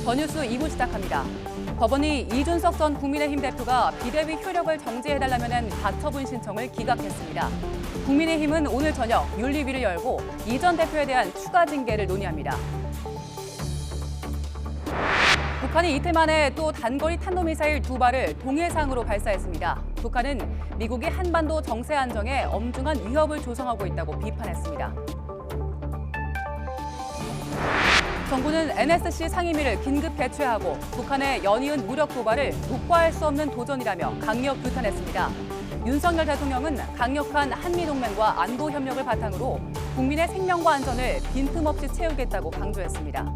더뉴스 2부 시작합니다. 법원이 이준석 전 국민의힘 대표가 비대위 효력을 정지해달라는 가처분 신청을 기각했습니다. 국민의힘은 오늘 저녁 윤리위를 열고 이 전 대표에 대한 추가 징계를 논의합니다. 북한이 이틀 만에 또 단거리 탄도미사일 2발을 동해상으로 발사했습니다. 북한은 미국이 한반도 정세 안정에 엄중한 위협을 조성하고 있다고 비판했습니다. 정부는 NSC 상임위를 긴급 개최하고 북한의 연이은 무력 도발을 독과할 수 없는 도전이라며 강력 규탄했습니다. 윤석열 대통령은 강력한 한미동맹과 안보협력을 바탕으로 국민의 생명과 안전을 빈틈없이 채우겠다고 강조했습니다.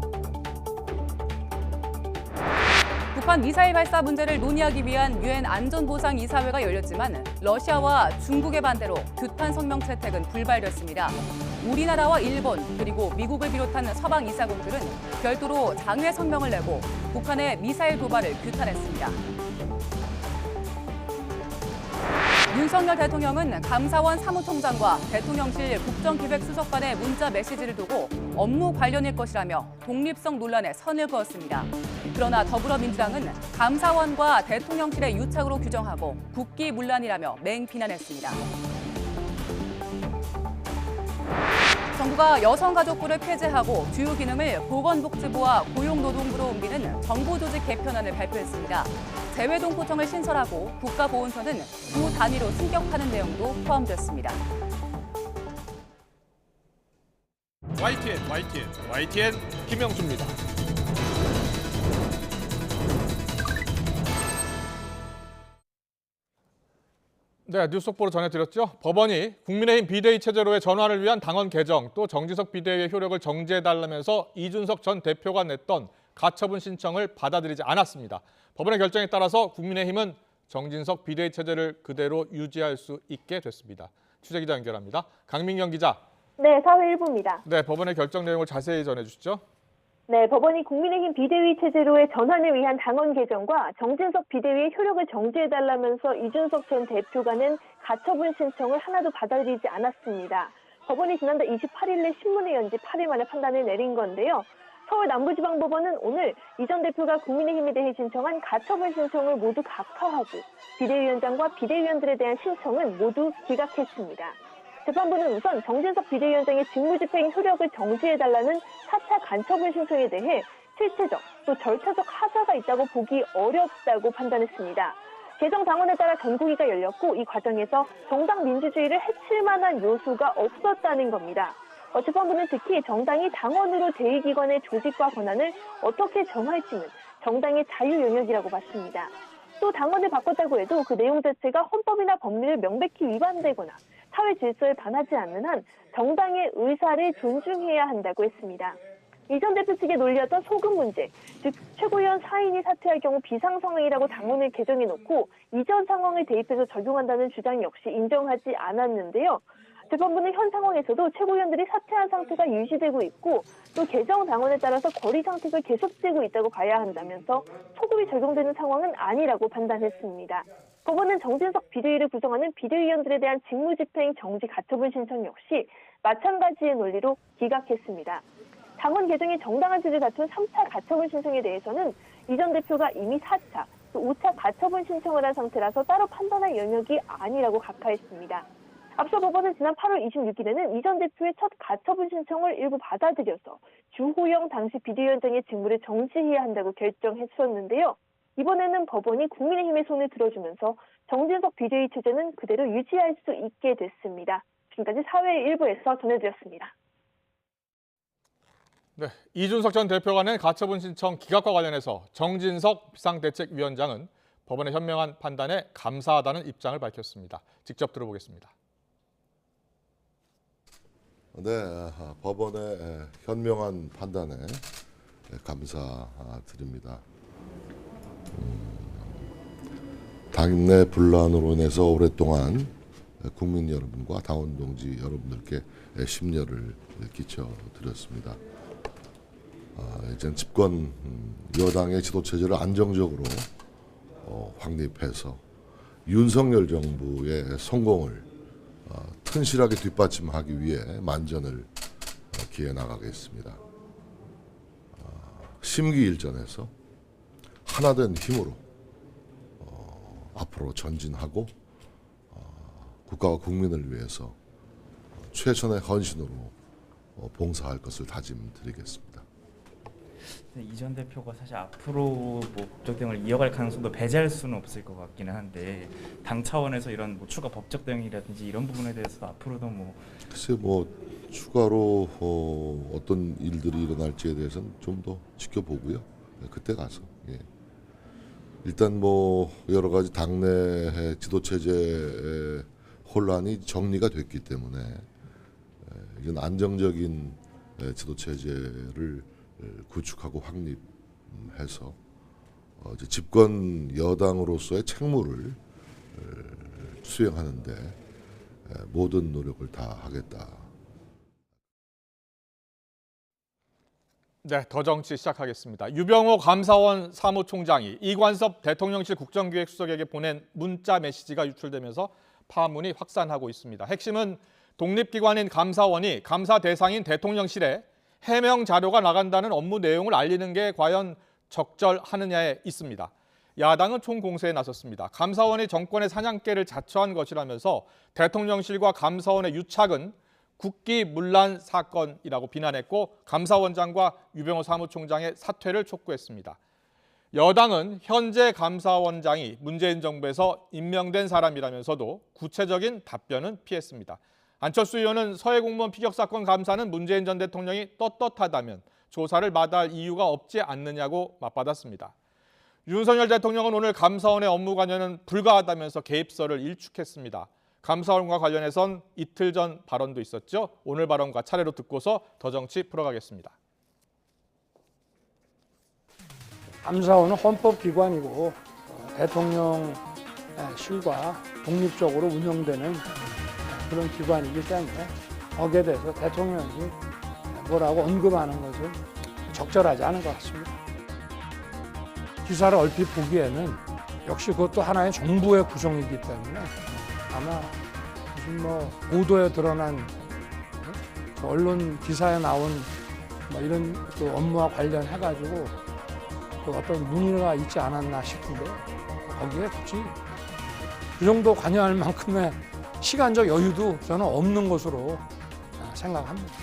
북한 미사일 발사 문제를 논의하기 위한 유엔 안전보상이사회가 열렸지만 러시아와 중국의 반대로 규탄 성명 채택은 불발됐습니다. 우리나라와 일본 그리고 미국을 비롯한 서방 이사국들은 별도로 장외 성명을 내고 북한의 미사일 도발을 규탄했습니다. 윤석열 대통령은 감사원 사무총장과 대통령실 국정기획수석 간의 문자 메시지를 두고 업무 관련일 것이라며 독립성 논란에 선을 그었습니다. 그러나 더불어민주당은 감사원과 대통령실의 유착으로 규정하고 국기문란이라며 맹비난했습니다. 정부가 여성가족부를 폐지하고 주요 기능을 보건복지부와 고용노동부로 옮기는 정부조직 개편안을 발표했습니다. 재외동포청을 신설하고 국가보훈처는 두 단위로 승격하는 내용도 포함됐습니다. YTN 김영수입니다. 네, 뉴스 속보로 전해드렸죠. 법원이 국민의힘 비대위 체제로의 전환을 위한 당원 개정 또 정진석 비대위의 효력을 정지해달라면서 이준석 전 대표가 냈던 가처분 신청을 받아들이지 않았습니다. 법원의 결정에 따라서 국민의힘은 정진석 비대위 체제를 그대로 유지할 수 있게 됐습니다. 취재기자 연결합니다. 강민경 기자. 네, 사회 1부입니다. 네, 법원의 결정 내용을 자세히 전해주시죠. 네, 법원이 국민의힘 비대위 체제로의 전환을 위한 당원 개정과 정진석 비대위의 효력을 정지해달라면서 이준석 전 대표가 낸 가처분 신청을 하나도 받아들이지 않았습니다. 법원이 지난달 28일에 신문에 연지 8일 만에 판단을 내린 건데요. 서울 남부지방법원은 오늘 이 전 대표가 국민의힘에 대해 신청한 가처분 신청을 모두 각하하고 비대위원장과 비대위원들에 대한 신청은 모두 기각했습니다. 재판부는 우선 정진석 비대위원장의 직무집행 효력을 정지해달라는 4차 간처분 신청에 대해 실체적 또 절차적 하자가 있다고 보기 어렵다고 판단했습니다. 개정 당원에 따라 전국위가 열렸고 이 과정에서 정당 민주주의를 해칠 만한 요소가 없었다는 겁니다. 재판부는 특히 정당이 당원으로 제2기관의 조직과 권한을 어떻게 정할지는 정당의 자유 영역이라고 봤습니다. 또 당원을 바꿨다고 해도 그 내용 자체가 헌법이나 법률을 명백히 위반되거나 사회 질서에 반하지 않는 한 정당의 의사를 존중해야 한다고 했습니다. 이 전 대표 측에 논리였던 소금 문제, 즉 최고위원 4인이 사퇴할 경우 비상 상황이라고 당원을 개정해놓고 이전 상황을 대입해서 적용한다는 주장 역시 인정하지 않았는데요. 재판부는 현 상황에서도 최고위원들이 사퇴한 상태가 유지되고 있고 또 개정 당원에 따라서 거리 상태가 계속되고 있다고 봐야 한다면서 소급이 적용되는 상황은 아니라고 판단했습니다. 법원은 정진석 비대위를 구성하는 비대위원들에 대한 직무집행 정지 가처분 신청 역시 마찬가지의 논리로 기각했습니다. 당원 개정이 정당한 취지를 다툰 3차 가처분 신청에 대해서는 이 전 대표가 이미 4차, 또 5차 가처분 신청을 한 상태라서 따로 판단할 영역이 아니라고 각하했습니다. 앞서 법원은 지난 8월 26일에는 이 전 대표의 첫 가처분 신청을 일부 받아들여서 주호영 당시 비대위원장의 직무를 정지해야 한다고 결정했었는데요. 이번에는 법원이 국민의힘의 손을 들어주면서 정진석 비대위 체제는 그대로 유지할 수 있게 됐습니다. 지금까지 사회 일부에서 전해드렸습니다. 네, 이준석 전 대표가 낸 가처분 신청 기각과 관련해서 정진석 비상대책위원장은 법원의 현명한 판단에 감사하다는 입장을 밝혔습니다. 직접 들어보겠습니다. 네, 법원의 현명한 판단에 감사드립니다. 당내 분란으로 인해서 오랫동안 국민 여러분과 당원 동지 여러분들께 심려를 끼쳐드렸습니다. 이제 집권 여당의 지도체제를 안정적으로 확립해서 윤석열 정부의 성공을 튼실하게 뒷받침하기 위해 만전을 기해 나가겠습니다. 심기일전에서 하나된 힘으로 앞으로 전진하고 국가와 국민을 위해서 최선의 헌신으로 봉사할 것을 다짐드리겠습니다. 이 전 대표가 사실 앞으로 뭐 법적 대응을 이어갈 가능성도 배제할 수는 없을 것 같기는 한데 당 차원에서 이런 뭐 추가 법적 대응이라든지 이런 부분에 대해서 앞으로도 뭐 글쎄 뭐 추가로 어떤 일들이 일어날지에 대해서는 좀 더 지켜보고요. 그때 가서 일단 뭐 여러 가지 당내 지도 체제의 혼란이 정리가 됐기 때문에 이건 안정적인 지도 체제를 구축하고 확립해서 이제 집권 여당으로서의 책무를 수행하는데 모든 노력을 다 하겠다. 네, 더 정치 시작하겠습니다. 유병호 감사원 사무총장이 이관섭 대통령실 국정기획수석에게 보낸 문자 메시지가 유출되면서 파문이 확산하고 있습니다. 핵심은 독립기관인 감사원이 감사 대상인 대통령실에 해명 자료가 나간다는 업무 내용을 알리는 게 과연 적절하느냐에 있습니다. 야당은 총공세에 나섰습니다. 감사원이 정권의 사냥개를 자처한 것이라면서 대통령실과 감사원의 유착은 국기문란 사건이라고 비난했고 감사원장과 유병호 사무총장의 사퇴를 촉구했습니다. 여당은 현재 감사원장이 문재인 정부에서 임명된 사람이라면서도 구체적인 답변은 피했습니다. 안철수 의원은 서해 공무원 피격 사건 감사는 문재인 전 대통령이 떳떳하다면 조사를 마다할 이유가 없지 않느냐고 맞받았습니다. 윤석열 대통령은 오늘 감사원의 업무 관여는 불가하다면서 개입설을 일축했습니다. 감사원과 관련해선 이틀 전 발언도 있었죠. 오늘 발언과 차례로 듣고서 더 정치 풀어가겠습니다. 감사원은 헌법기관이고 대통령실과 독립적으로 운영되는 그런 기관이기 때문에 거기에 대해서 대통령이 뭐라고 언급하는 것은 적절하지 않은 것 같습니다. 기사를 얼핏 보기에는 역시 그것도 하나의 정부의 구성이기 때문에 아마 무슨 뭐 보도에 드러난 언론 기사에 나온 뭐 이런 그 업무와 관련해가지고 그 어떤 문의가 있지 않았나 싶은데 거기에 굳이 그 정도 관여할 만큼의 시간적 여유도 저는 없는 것으로 생각합니다.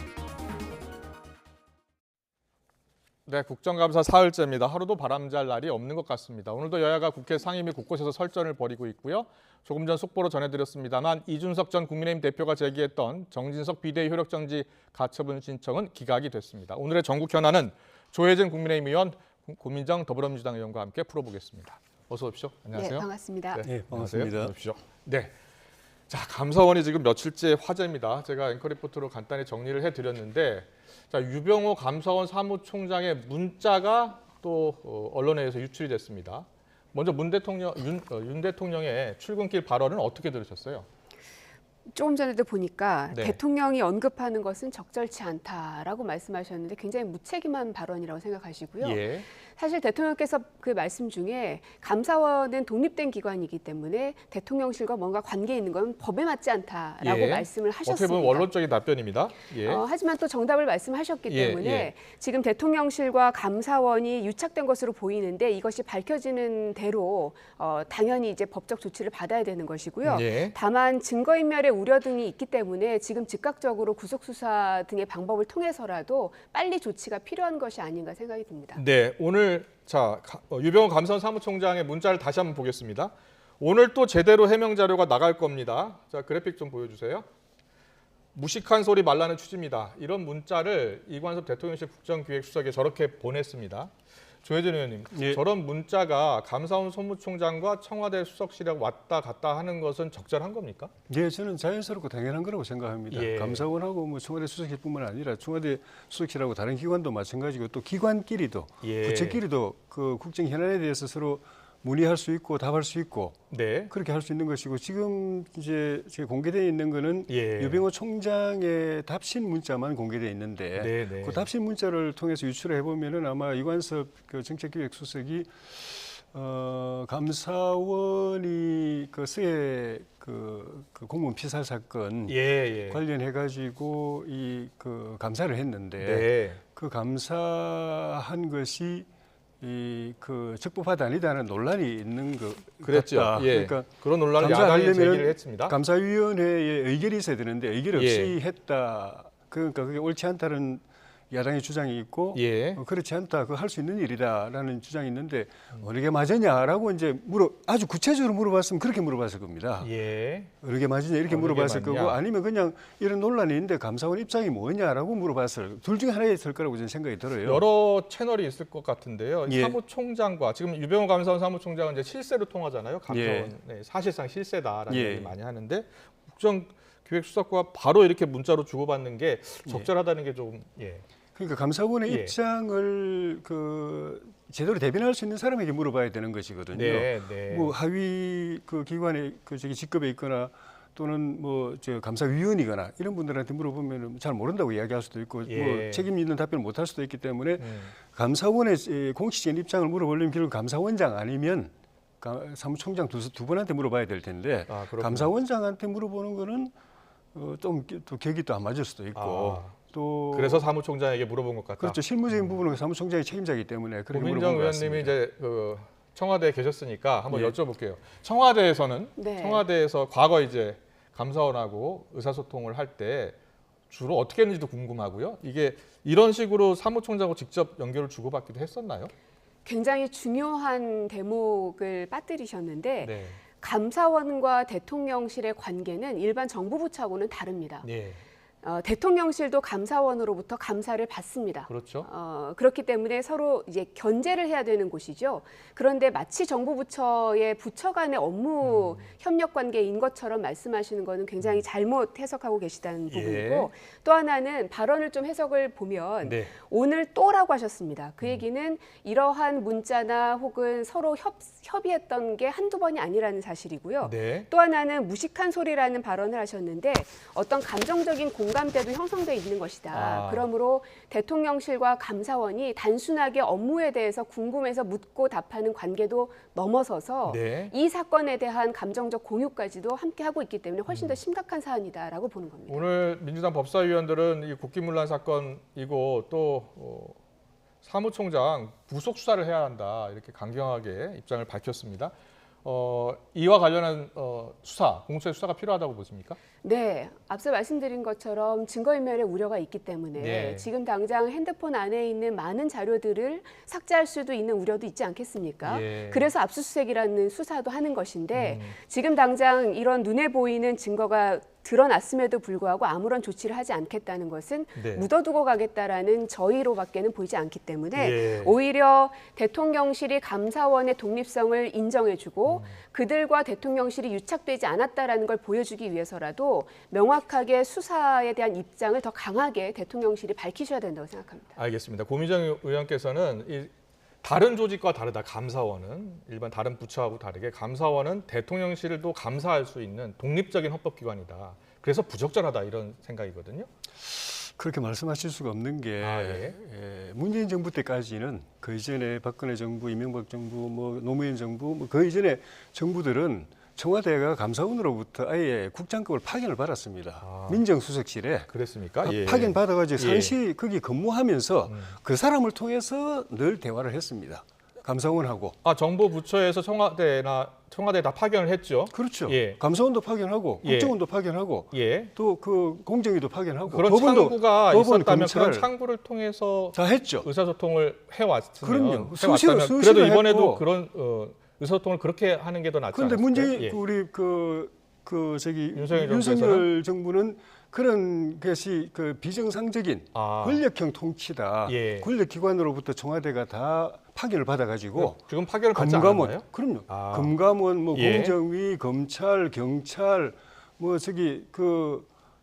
네, 국정감사 사흘째입니다. 하루도 바람잘 날이 없는 것 같습니다. 오늘도 여야가 국회 상임위 곳곳에서 설전을 벌이고 있고요. 조금 전 속보로 전해드렸습니다만 이준석 전 국민의힘 대표가 제기했던 정진석 비대위 효력정지 가처분 신청은 기각이 됐습니다. 오늘의 전국 현안은 조혜진 국민의힘 의원, 고민정 더불어민주당 의원과 함께 풀어보겠습니다. 어서 오십시오. 안녕하세요. 네, 반갑습니다. 네, 반갑습니다. 어서 오십시오. 네. 자, 감사원이 지금 며칠째 화제입니다. 제가 앵커 리포트로 간단히 정리를 해드렸는데 자, 유병호 감사원 사무총장의 문자가 또 언론에 의해서 유출이 됐습니다. 먼저 윤 대통령의 출근길 발언은 어떻게 들으셨어요? 조금 전에도 보니까 네. 대통령이 언급하는 것은 적절치 않다라고 말씀하셨는데 굉장히 무책임한 발언이라고 생각하시고요. 예. 사실 대통령께서 그 말씀 중에 감사원은 독립된 기관이기 때문에 대통령실과 뭔가 관계 있는 건 법에 맞지 않다라고 예. 말씀을 하셨습니다. 어떻게 보면 원론적인 답변입니다. 예. 하지만 또 정답을 말씀하셨기 예, 때문에 예. 지금 대통령실과 감사원이 유착된 것으로 보이는데 이것이 밝혀지는 대로 당연히 이제 법적 조치를 받아야 되는 것이고요. 예. 다만 증거인멸의 우려 등이 있기 때문에 지금 즉각적으로 구속수사 등의 방법을 통해서라도 빨리 조치가 필요한 것이 아닌가 생각이 듭니다. 네, 오늘 유병호 감사원 사무총장의 문자를 다시 한번 보겠습니다. 오늘 또 제대로 해명 자료가 나갈 겁니다. 자, 그래픽 좀 보여주세요. 무식한 소리 말라는 취지입니다. 이런 문자를 이관섭 대통령실 국정기획수석에 저렇게 보냈습니다. 조혜진 의원님, 예. 저런 문자가 감사원 소무총장과 청와대 수석실에 왔다 갔다 하는 것은 적절한 겁니까? 예, 저는 자연스럽고 당연한 거라고 생각합니다. 예. 감사원하고 뭐 청와대 수석실뿐만 아니라 청와대 수석실하고 다른 기관도 마찬가지고 또 기관끼리도 예. 부처끼리도 그 국정 현안에 대해서 서로 문의할 수 있고 답할 수 있고 네. 그렇게 할 수 있는 것이고 지금 이제 공개되어 있는 거는 예. 유병호 총장의 답신 문자만 공개되어 있는데 네, 네. 그 답신 문자를 통해서 유출해 보면은 아마 이관섭 그 정책기획수석이 감사원이 그 서해 그 공무원 피살 사건 관련해 가지고 이 그 감사를 했는데 그 감사한 것이 이 그 적법하다 아니다는 논란이 있는 것 그랬죠. 같다. 그러니까 그런 논란을 야당이 제기를 했습니다. 감사위원회에 의결이 있어야 되는데 의결 없이 했다. 그러니까 그게 옳지 않다는 야당의 주장이 있고 그렇지 않다. 그거 할 수 있는 일이다라는 주장이 있는데 어느 게 맞으냐라고 이제 아주 구체적으로 물어봤으면 그렇게 물어봤을 겁니다. 어느 게 맞으냐 이렇게 물어봤을 거고 아니면 그냥 이런 논란이 있는데 감사원 입장이 뭐냐라고 물어봤을 둘 중에 하나에 있을 거라고 저는 생각이 들어요. 여러 채널이 있을 것 같은데요. 사무총장과 지금 유병호 감사원 사무총장은 이제 실세로 통하잖아요. 감사원 사실상 실세다라는 얘기 많이 하는데 국정기획수사과가 바로 이렇게 문자로 주고받는 게 적절하다는 게 좀 그러니까 감사원의 입장을 제대로 대변할 수 있는 사람에게 물어봐야 되는 것이거든요. 뭐 하위 그 기관의 직급에 있거나 또는 뭐 감사위원이거나 이런 분들한테 물어보면 잘 모른다고 이야기할 수도 있고 뭐 책임 있는 답변을 못할 수도 있기 때문에 감사원의 공식적인 입장을 물어보려면 결국 감사원장 아니면 사무총장 두 분한테 물어봐야 될 텐데 감사원장한테 물어보는 거는 좀 또 격이 또 안 맞을 수도 있고. 또 그래서 사무총장에게 물어본 것 같다. 그렇죠. 실무적인 부분은 사무총장이 책임자이기 때문에 그렇게 물어본 것 고민정 같습니다. 의원님이 이제 청와대에 계셨으니까 한번 여쭤볼게요. 청와대에서는 청와대에서 과거 이제 감사원하고 의사소통을 할 때 주로 어떻게 했는지도 궁금하고요. 이게 이런 식으로 사무총장하고 직접 연결을 주고받기도 했었나요? 굉장히 중요한 대목을 빠뜨리셨는데 감사원과 대통령실의 관계는 일반 정부 부처하고는 다릅니다. 대통령실도 감사원으로부터 감사를 받습니다. 그렇죠. 그렇기 때문에 서로 이제 견제를 해야 되는 곳이죠. 그런데 마치 정부 부처의 부처 간의 업무 협력 관계인 것처럼 말씀하시는 거는 굉장히 잘못 해석하고 계시다는 부분이고 또 하나는 발언을 좀 해석을 보면 오늘 또라고 하셨습니다. 그 얘기는 이러한 문자나 혹은 서로 협의했던 게 한두 번이 아니라는 사실이고요. 또 하나는 무식한 소리라는 발언을 하셨는데 어떤 감정적인 공감대도 형성돼 있는 것이다. 그러므로 대통령실과 감사원이 단순하게 업무에 대해서 궁금해서 묻고 답하는 관계도 넘어서서 이 사건에 대한 감정적 공유까지도 함께 하고 있기 때문에 훨씬 더 심각한 사안이다라고 보는 겁니다. 오늘 민주당 법사위원들은 이 국기문란 사건이고 또 사무총장 구속 수사를 해야 한다 이렇게 강경하게 입장을 밝혔습니다. 이와 관련한 수사, 공수처의 수사가 필요하다고 보십니까? 네, 앞서 말씀드린 것처럼 증거인멸의 우려가 있기 때문에 지금 당장 핸드폰 안에 있는 많은 자료들을 삭제할 수도 있는 우려도 있지 않겠습니까? 그래서 압수수색이라는 수사도 하는 것인데 지금 당장 이런 눈에 보이는 증거가 드러났음에도 불구하고 아무런 조치를 하지 않겠다는 것은 묻어두고 가겠다라는 저희로밖에는 보이지 않기 때문에 오히려 대통령실이 감사원의 독립성을 인정해주고 그들과 대통령실이 유착되지 않았다라는 걸 보여주기 위해서라도 명확하게 수사에 대한 입장을 더 강하게 대통령실이 밝히셔야 된다고 생각합니다. 알겠습니다. 고민정 의원께서는 다른 조직과 다르다. 감사원은 일반 다른 부처하고 다르게 감사원은 대통령실도 감사할 수 있는 독립적인 헌법기관이다. 그래서 부적절하다 이런 생각이거든요. 그렇게 말씀하실 수가 없는 게 문재인 정부 때까지는 그 이전에 박근혜 정부, 이명박 정부, 뭐 노무현 정부, 그 이전에 정부들은 청와대가 감사원으로부터 아예 국장급을 파견을 받았습니다. 민정수석실에. 그랬습니까? 파견 받아가지고 상시 거기 근무하면서 그 사람을 통해서 늘 대화를 했습니다. 감사원하고. 정부 부처에서 청와대에 다 파견을 했죠. 그렇죠. 감사원도 파견하고 국정원도 파견하고 또 그 공정위도 파견하고 그런 창구가 있었다면 그런 창구를 통해서 다 했죠. 의사소통을 해왔으면 그럼요. 수시로 그래도 이번에도 그런 의사소통을 그렇게 하는 게 더 낫지 않을까요? 그런데 문제는 우리 윤석열 정부는 그런 것이 비정상적인 권력형 통치다. 권력기관으로부터 청와대가 다 파견을 받아가지고 지금 파견을 받지 않았나요? 그럼요. 금감원, 공정위, 검찰, 경찰,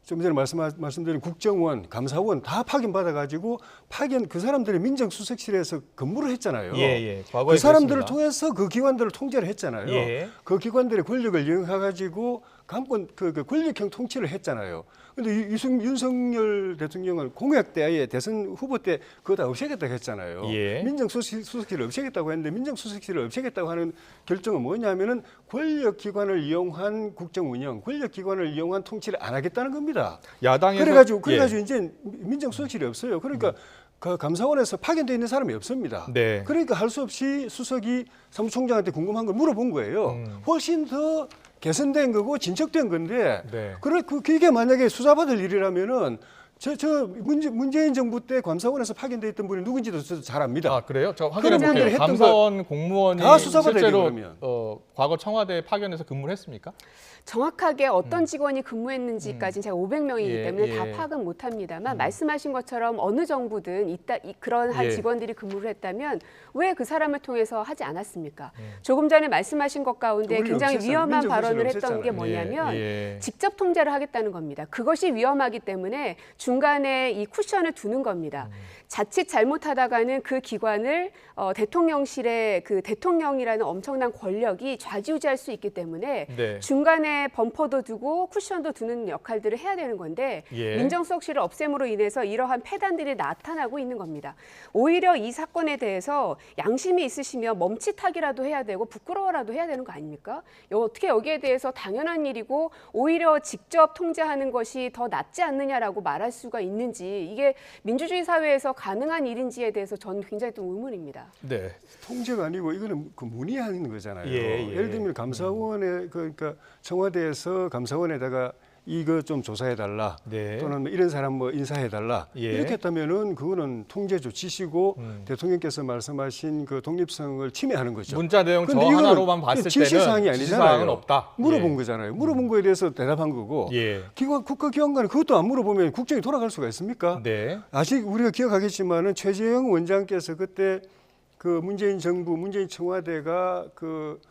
좀 전에 말씀드린 국정원, 감사원 다 파견 받아가지고 그 사람들이 민정수석실에서 근무를 했잖아요. 그 사람들을 통해서 그 기관들을 통제를 했잖아요. 그 기관들의 권력을 이용해가지고 감권 그 권력형 통치를 했잖아요. 근데 윤석열 대통령은 공약 때 아예 대선 후보 때 그거 다 없애겠다고 했잖아요. 예. 민정수석실을 없애겠다고 했는데 민정수석실을 없애겠다고 하는 결정은 뭐냐면은 권력기관을 이용한 국정운영, 권력기관을 이용한 통치를 안 하겠다는 겁니다. 야당에서 그래가지고 이제 민정수석실이 없어요. 그러니까 그 감사원에서 파견돼 있는 사람이 없습니다. 네. 그러니까 할 수 없이 수석이 사무총장한테 궁금한 걸 물어본 거예요. 훨씬 더 개선된 거고 진척된 건데 네. 그게 만약에 수사받을 일이라면은 문재인 정부 때 감사원에서 파견돼 있던 분이 누군지도 저도 잘 압니다. 아 그래요? 저 확인해 그런 분들이 볼게요. 했던 감사원 공무원이 다 수사받아야 실제로 돼요, 그러면. 과거 청와대에 파견해서 근무를 했습니까? 정확하게 어떤 직원이 근무했는지까지는 제가 500명이기 예, 때문에 예. 다 파악은 못합니다만 말씀하신 것처럼 어느 정부든 그런 예. 직원들이 근무를 했다면 왜 그 사람을 통해서 하지 않았습니까? 조금 전에 말씀하신 것 가운데 우리는 굉장히 없앴잖아요. 위험한 민정수석을 발언을 했던 게 없앴잖아요. 뭐냐면 예. 직접 통제를 하겠다는 겁니다. 그것이 위험하기 때문에 중간에 이 쿠션을 두는 겁니다. 자칫 잘못하다가는 그 기관을 대통령실의 그 대통령이라는 엄청난 권력이 좌지우지할 수 있기 때문에 네. 중간에 범퍼도 두고 쿠션도 두는 역할들을 해야 되는 건데 예. 민정수석실을 없앰으로 인해서 이러한 폐단들이 나타나고 있는 겁니다. 오히려 이 사건에 대해서 양심이 있으시면 멈칫하기라도 해야 되고 부끄러워라도 해야 되는 거 아닙니까? 어떻게 여기에 대해서 당연한 일이고 오히려 직접 통제하는 것이 더 낫지 않느냐라고 말할 수가 있는지 이게 민주주의 사회에서 가능한 일인지에 대해서 저는 굉장히 좀 의문입니다. 네. 통제가 아니고 이거는 그 문의하는 거잖아요. 예, 예. 예를 들면 감사원에 그러니까 청와대에서 감사원에다가 이거 좀 조사해달라. 네. 또는 뭐 이런 사람 뭐 인사해달라. 예. 이렇게 했다면은 그거는 통제조 지시고 대통령께서 말씀하신 그 독립성을 침해하는 거죠. 문자 내용 저 근데 이거는 하나로만 봤을 때는 지시사항이 지시사항은 아니잖아요. 없다. 물어본 예. 거잖아요. 물어본 거에 대해서 대답한 거고. 예. 국가기관관은 그것도 안 물어보면 국정이 돌아갈 수가 있습니까? 네. 아직 우리가 기억하겠지만은 최재형 원장께서 그때 그 문재인 정부, 문재인 청와대가 그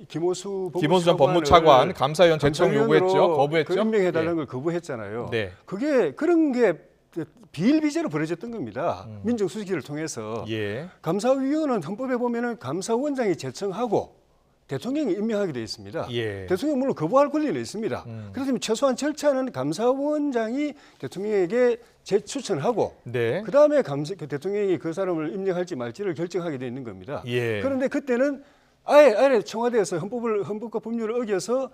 김호수 전 법무차관 감사위원 제청 요구했죠. 거부했죠. 그 임명해달라는 예. 걸 거부했잖아요. 네. 그런 게 비일비재로 벌어졌던 겁니다. 민정수석실을 통해서. 예. 감사위원은 헌법에 보면은 감사원장이 제청하고 대통령이 임명하게 되어 있습니다. 예. 대통령 물론 거부할 권리는 있습니다. 그렇다면 최소한 절차는 감사원장이 대통령에게 재추천하고 네. 그다음에 그 대통령이 그 사람을 임명할지 말지를 결정하게 되어 있는 겁니다. 예. 그런데 그때는 아예 청와대에서 헌법과 법률을 어겨서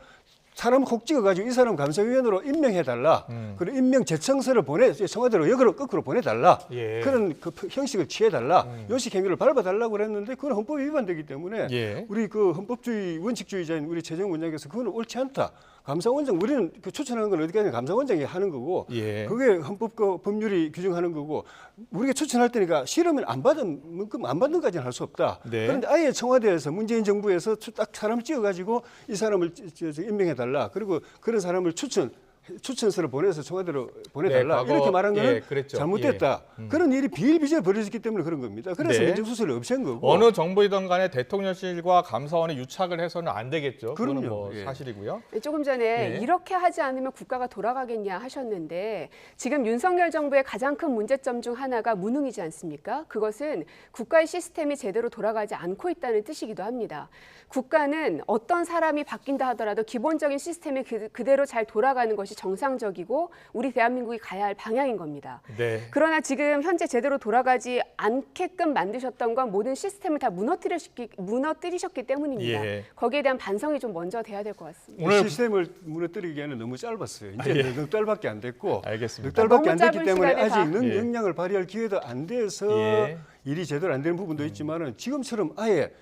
사람 콕 찍어가지고 이 사람 감사위원으로 임명해달라. 그리고 임명 제청서를 청와대로 역으로 거꾸로 보내달라. 예. 그런 그 형식을 취해달라. 요식 행위를 밟아달라고 그랬는데 그건 헌법에 위반되기 때문에 예. 우리 그 헌법주의 원칙주의자인 우리 최재형 원장께서 그건 옳지 않다. 감사원장 우리는 그 추천하는 건 어디까지 감사원장이 하는 거고 예. 그게 헌법과 법률이 규정하는 거고 우리가 추천할 때니까 싫으면 안 받은 안 받는 까지는 할 수 없다. 네. 그런데 아예 청와대에서 문재인 정부에서 딱 사람을 찍어가지고 이 사람을 임명해달라. 그리고 그런 사람을 추천서를 보내서 청와대로 보내달라. 네, 이렇게 말한 거는 그랬죠. 잘못됐다. 그런 일이 비일비재에 벌어졌기 때문에 그런 겁니다. 그래서 네. 민정수석을 없앤 거고. 어느 정부이든 간에 대통령실과 감사원의 유착을 해서는 안 되겠죠. 그건 그럼요. 뭐 예. 사실이고요. 조금 전에 네. 이렇게 하지 않으면 국가가 돌아가겠냐 하셨는데 지금 윤석열 정부의 가장 큰 문제점 중 하나가 무능이지 않습니까? 그것은 국가의 시스템이 제대로 돌아가지 않고 있다는 뜻이기도 합니다. 국가는 어떤 사람이 바뀐다 하더라도 기본적인 시스템이 그대로 잘 돌아가는 것이 정상적이고 우리 대한민국이 가야 할 방향인 겁니다. 네. 그러나 지금 현재 제대로 돌아가지 않게끔 만드셨던 건 모든 시스템을 다 무너뜨리셨기 때문입니다. 예. 거기에 대한 반성이 좀 먼저 돼야 될 것 같습니다. 오늘 시스템을 무너뜨리기에는 너무 짧았어요. 이제 예. 넉 달밖에 안 됐고 알겠습니다. 넉 달밖에 안 너무 됐기 짧은 때문에 시간에 아직 다. 예. 역량을 발휘할 기회도 안 돼서 예. 일이 제대로 안 되는 부분도 있지만은 지금처럼 아예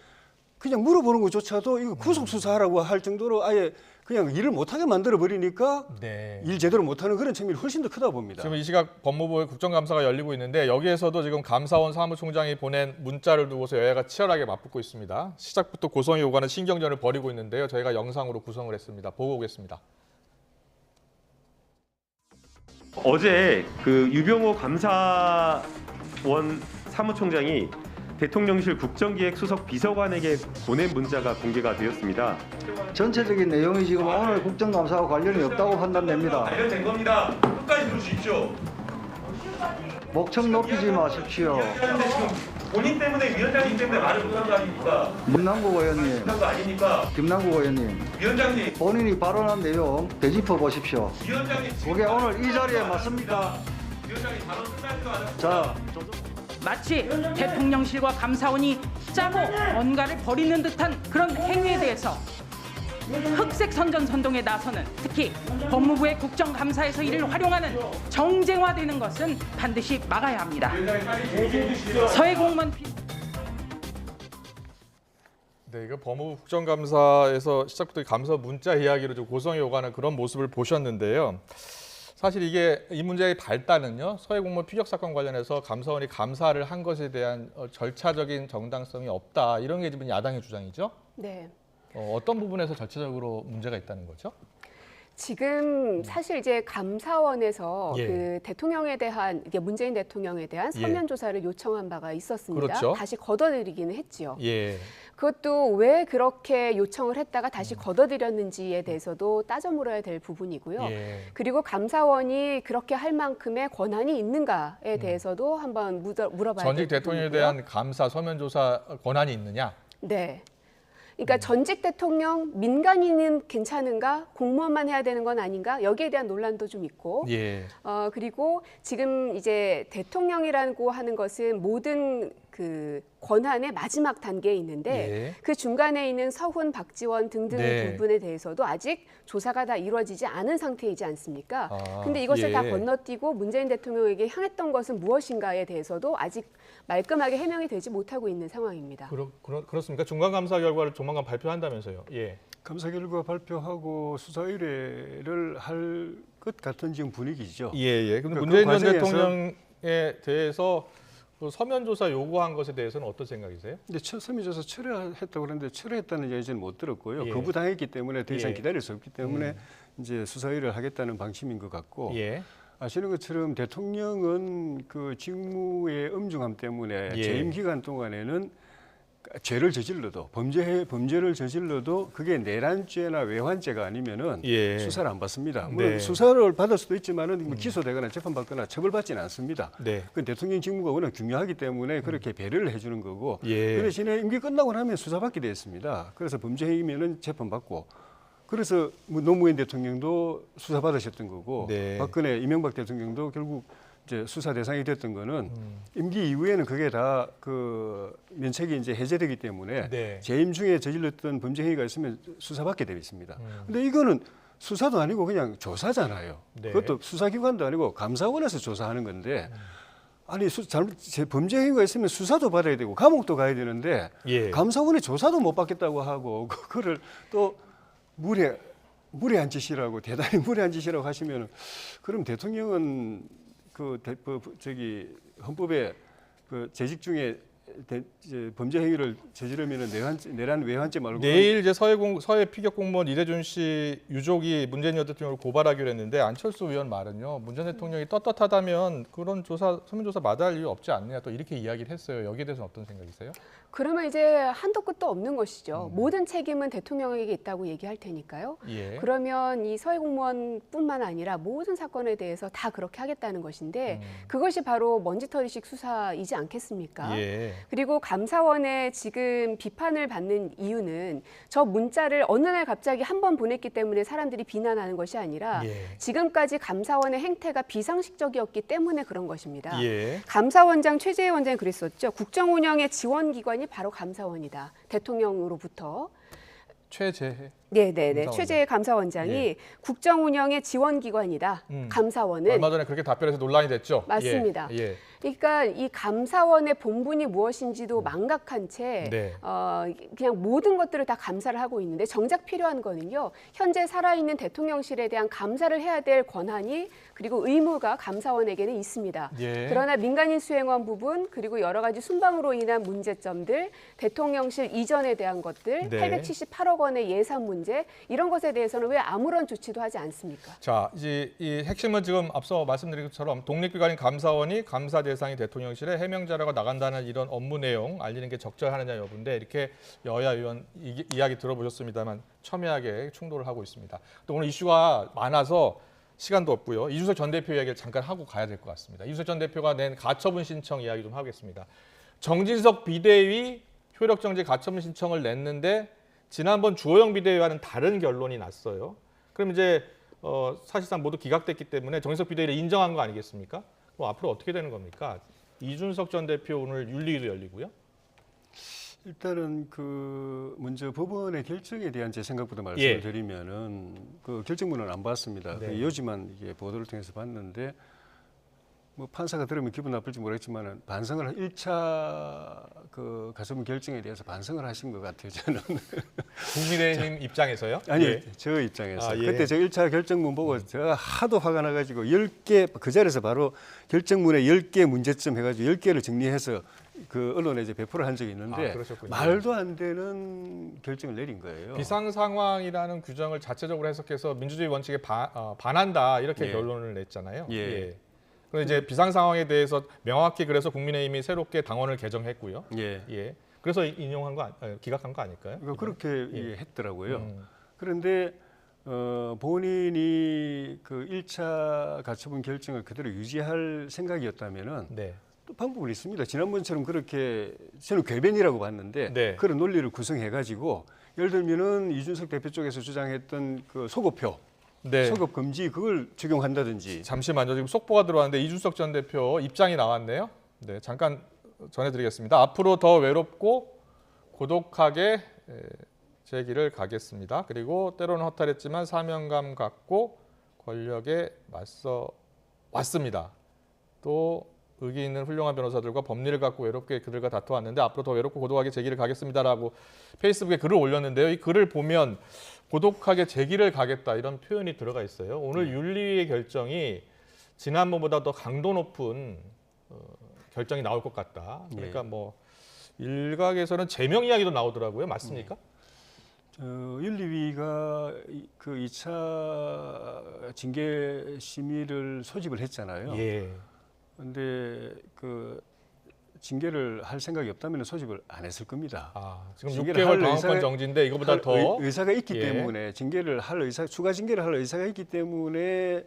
그냥 물어보는 것조차도 이거 구속 수사하라고 할 정도로 아예 그냥 일을 못하게 만들어 버리니까 네. 일 제대로 못하는 그런 측면이 훨씬 더 크다 봅니다. 지금 이 시각 법무부의 국정감사가 열리고 있는데 여기에서도 지금 감사원 사무총장이 보낸 문자를 두고서 여야가 치열하게 맞붙고 있습니다. 시작부터 고성이 오가는 신경전을 벌이고 있는데요. 저희가 영상으로 구성을 했습니다. 보고 오겠습니다. 어제 그 유병호 감사원 사무총장이 대통령실 국정기획 수석 비서관에게 보낸 문자가 공개가 되었습니다. 전체적인 내용이 지금 오늘 국정감사와 관련이 없다고 판단됩니다. 관련된 겁니다. 끝까지 들으십시오. 목청 높이지 마십시오. 본인 때문에 위원장님 때문에 말을 못한 거 아닙니까? 김남국 의원님, 못한 거 아닙니까? 김남국 의원님, 위원장님, 본인이 발언한 내용 되짚어 보십시오. 위원장님 그게 오늘 이 자리에 맞습니까? 위원장님 발언 끝나지도 않았습니다. 자, 마치 대통령실과 감사원이 짜고 뭔가를 벌이는 듯한 그런 행위에 대해서 흑색 선전선동에 나서는, 특히 법무부의 국정감사에서 이를 활용하는 정쟁화되는 것은 반드시 막아야 합니다. 서해 공무원 네, 이거 법무부 국정감사에서 시작부터 감사 문자 이야기로 좀 고성이 오가는 그런 모습을 보셨는데요. 사실 이게 이 문제의 발단은요, 서해 공무원 피격 사건 관련해서 감사원이 감사를 한 것에 대한 절차적인 정당성이 없다, 이런 게 지금 야당의 주장이죠. 네. 어떤 부분에서 절차적으로 문제가 있다는 거죠? 지금 사실 이제 감사원에서 예. 그 대통령에 대한, 이게 문재인 대통령에 대한 서면 조사를 요청한 바가 있었습니다. 그렇죠. 다시 걷어들이기는 했지요. 예. 그것도 왜 그렇게 요청을 했다가 다시 걷어들였는지에 대해서도 따져 물어야 될 부분이고요. 예. 그리고 감사원이 그렇게 할 만큼의 권한이 있는가에 대해서도 한번 물어봐야 될 전직 대통령에 부분이고요. 대한 감사 서면 조사 권한이 있느냐? 네. 그러니까 전직 대통령 민간인은 괜찮은가? 공무원만 해야 되는 건 아닌가? 여기에 대한 논란도 좀 있고. 예. 그리고 지금 이제 대통령이라고 하는 것은 모든 그 권한의 마지막 단계에 있는데 예. 그 중간에 있는 서훈, 박지원 등등의 네. 부분에 대해서도 아직 조사가 다 이루어지지 않은 상태이지 않습니까? 아, 근데 이것을 예. 다 건너뛰고 문재인 대통령에게 향했던 것은 무엇인가에 대해서도 아직 말끔하게 해명이 되지 못하고 있는 상황입니다. 그렇습니까? 중간 감사 결과를 조만간 발표한다면서요. 예. 감사 결과 발표하고 수사 의뢰를 할 것 같은 지금 분위기죠. 예, 예. 근데 그러니까 문재인 그 전 과정에서 대통령에 대해서 그 서면 조사 요구한 것에 대해서는 어떤 생각이세요? 근데 서면 조사 철회했다고 그러는데 철회했다는 얘기는 못 들었고요. 예. 거부당했기 때문에 더 이상 예. 기다릴 수 없기 때문에 이제 수사 의뢰를 하겠다는 방침인 것 같고 예. 아시는 것처럼 대통령은 그 직무의 엄중함 때문에 예. 재임 기간 동안에는 죄를 저질러도 범죄를 저질러도 그게 내란죄나 외환죄가 아니면은 예. 수사를 안 받습니다. 물론 네. 수사를 받을 수도 있지만은 기소되거나 재판받거나 처벌받지는 않습니다. 네. 그 대통령 직무가 워낙 중요하기 때문에 그렇게 배려를 해주는 거고 예. 그 대신에 임기 끝나고 나면 수사받게 돼 있습니다. 그래서 범죄 행위면은 재판받고 그래서 뭐 노무현 대통령도 수사받으셨던 거고 네. 박근혜 이명박 대통령도 결국 이제 수사 대상이 됐던 거는 임기 이후에는 그게 다 그 면책이 이제 해제되기 때문에 네. 재임 중에 저질렀던 범죄 행위가 있으면 수사받게 되어 있습니다. 근데 이거는 수사도 아니고 그냥 조사잖아요. 네. 그것도 수사기관도 아니고 감사원에서 조사하는 건데 아니 범죄 행위가 있으면 수사도 받아야 되고 감옥도 가야 되는데 예. 감사원이 조사도 못 받겠다고 하고 그거를 또 무례한 짓이라고 대단히 무례한 짓이라고 하시면 그럼 대통령은 헌법에 그 재직 중에 이제 범죄 행위를 저지르면 내란 외환죄 말고 내일 이제 서해 피격 공무원 이대준 씨 유족이 문재인 전 대통령을 고발하기로 했는데 안철수 의원 말은요. 문 전 대통령이 떳떳하다면 그런 서면 조사 마다할 이유 없지 않느냐 또 이렇게 이야기를 했어요. 여기에 대해서는 어떤 생각이세요? 그러면 이제 한도 끝도 없는 것이죠. 모든 책임은 대통령에게 있다고 얘기할 테니까요. 예. 그러면 이 서해 공무원뿐만 아니라 모든 사건에 대해서 다 그렇게 하겠다는 것인데 그것이 바로 먼지털이식 수사이지 않겠습니까? 예. 그리고 감사원의 지금 비판을 받는 이유는 저 문자를 어느 날 갑자기 한 번 보냈기 때문에 사람들이 비난하는 것이 아니라 예. 지금까지 감사원의 행태가 비상식적이었기 때문에 그런 것입니다. 예. 감사원장 최재해 원장이 그랬었죠. 국정 운영의 지원 기관이 바로 감사원이다. 대통령으로부터. 최재해. 네네네. 감사원장. 최재해 감사원장이 예. 국정 운영의 지원 기관이다. 감사원은. 얼마 전에 그렇게 답변해서 논란이 됐죠. 맞습니다. 예. 예. 그러니까 이 감사원의 본분이 무엇인지도 망각한 채 네. 그냥 모든 것들을 다 감사를 하고 있는데 정작 필요한 거는요. 현재 살아있는 대통령실에 대한 감사를 해야 될 권한이 그리고 의무가 감사원에게는 있습니다. 예. 그러나 민간인 수행원 부분 그리고 여러 가지 순방으로 인한 문제점들 대통령실 이전에 대한 것들 네. 878억 원의 예산 문제 이런 것에 대해서는 왜 아무런 조치도 하지 않습니까? 자, 이제 이 핵심은 지금 앞서 말씀드린 것처럼 독립기관인 감사원이 감사 대상이 대통령실에 해명 자료가 나간다는 이런 업무 내용 알리는 게 적절하느냐 여부인데 이렇게 여야 의원 이야기 들어보셨습니다만 첨예하게 충돌을 하고 있습니다. 또 오늘 이슈가 많아서 시간도 없고요. 이준석 전 대표 이야기를 잠깐 하고 가야 될 것 같습니다. 이준석 전 대표가 낸 가처분 신청 이야기 좀 하겠습니다. 정진석 비대위 효력 정지 가처분 신청을 냈는데 지난번 주호영 비대위와는 다른 결론이 났어요. 그럼 이제 사실상 모두 기각됐기 때문에 정진석 비대위를 인정한 거 아니겠습니까? 그럼 앞으로 어떻게 되는 겁니까? 이준석 전 대표 오늘 윤리위도 열리고요. 일단은 그 먼저 법원의 결정에 대한 제 생각부터 말씀을 드리면은 그 결정문은 안 봤습니다. 네. 그 요지만 이게 보도를 통해서 봤는데 뭐 판사가 들으면 기분 나쁠지 모르겠지만은 반성을 1차 그 가처분 결정에 대해서 반성을 하신 것 같아요. 저는. 국민의힘 입장에서요? 아니요, 저 입장에서. 예. 그때 저 1차 결정문 보고 제가 하도 화가 나가지고 10개 그 자리에서 바로 결정문에 10개 문제점 해가지고 10개를 정리해서 그 언론에 이제 배포를 한 적이 있는데 말도 안 되는 결정을 내린 거예요. 비상 상황이라는 규정을 자체적으로 해석해서 민주주의 원칙에 반한다 이렇게 결론을 냈잖아요. 그럼 이제 비상 상황에 대해서 명확히 그래서 국민의힘이 새롭게 당원을 개정했고요. 그래서 인용한 거 기각한 거 아닐까요? 그렇게 했더라고요. 그런데 본인이 그 1차 가처분 결정을 그대로 유지할 생각이었다면은 또 방법은 있습니다. 지난번처럼 그렇게 저는 궤변이라고 봤는데 그런 논리를 구성해가지고 예를 들면은 이준석 대표 쪽에서 주장했던 그 소급표, 소급 금지 그걸 적용한다든지. 잠시만요. 지금 속보가 들어왔는데 이준석 전 대표 입장이 나왔네요. 네, 잠깐 전해드리겠습니다. 앞으로 더 외롭고 고독하게 제 길을 가겠습니다. 그리고 때로는 허탈했지만 사명감 갖고 권력에 맞서 왔습니다. 또 의기 있는 훌륭한 변호사들과 법리를 갖고 외롭게 그들과 다투었는데 앞으로 더 외롭고 고독하게 제 길을 가겠습니다라고 페이스북에 글을 올렸는데요. 이 글을 보면 고독하게 제 길을 가겠다 이런 표현이 들어가 있어요. 오늘 윤리위의 결정이 지난번보다 더 강도 높은 결정이 나올 것 같다. 그러니까 뭐 일각에서는 제명 이야기도 나오더라고요. 맞습니까? 윤리위가 그 2차 징계 심의를 소집을 했잖아요. 그런데 그 징계를 할 생각이 없다면 소집을 안 했을 겁니다. 지금 6개월 당원권 정지인데 이거보다 더 의사가 있기 때문에 징계를 할 추가 징계를 할 의사가 있기 때문에